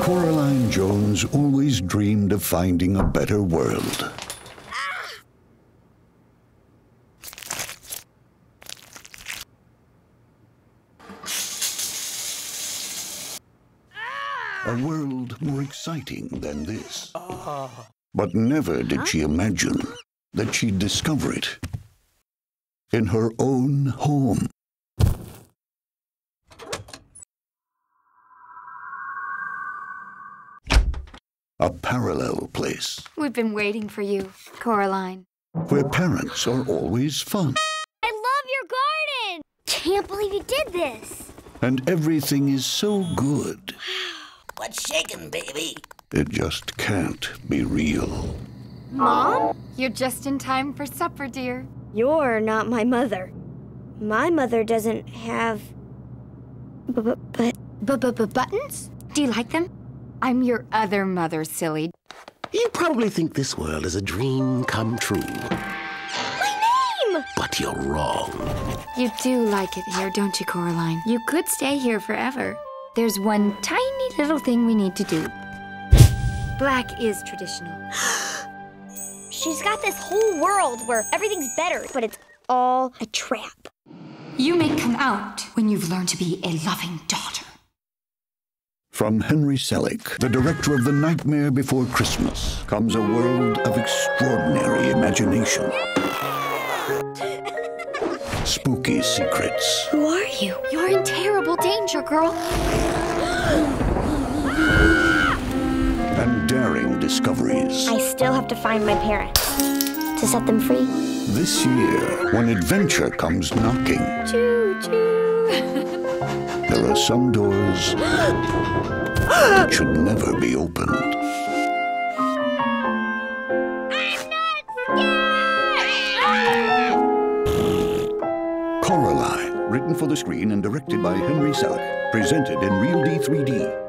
Coraline Jones always dreamed of finding a better world. A world more exciting than this. But never did she imagine that she'd discover it in her own home. A parallel place. We've been waiting for you, Coraline. Where parents are always fun. I love your garden! Can't believe you did this! And everything is so good. What's shaking, baby? It just can't be real. Mom? You're just in time for supper, dear. You're not my mother. My mother doesn't have... Buttons? Do you like them? I'm your other mother, silly. You probably think this world is a dream come true. My name! But you're wrong. You do like it here, don't you, Coraline? You could stay here forever. There's one tiny little thing we need to do. Black is traditional. She's got this whole world where everything's better, but it's all a trap. You may come out when you've learned to be a loving daughter. From Henry Selick, the director of The Nightmare Before Christmas, comes a world of extraordinary imagination. Spooky secrets. Who are you? You're in terrible danger, girl. And daring discoveries. I still have to find my parents to set them free. This year, when adventure comes knocking, Choo-choo. there are some doors that should never be opened. I'm not scared! Coraline, written for the screen and directed by Henry Selick, presented in Real D 3D.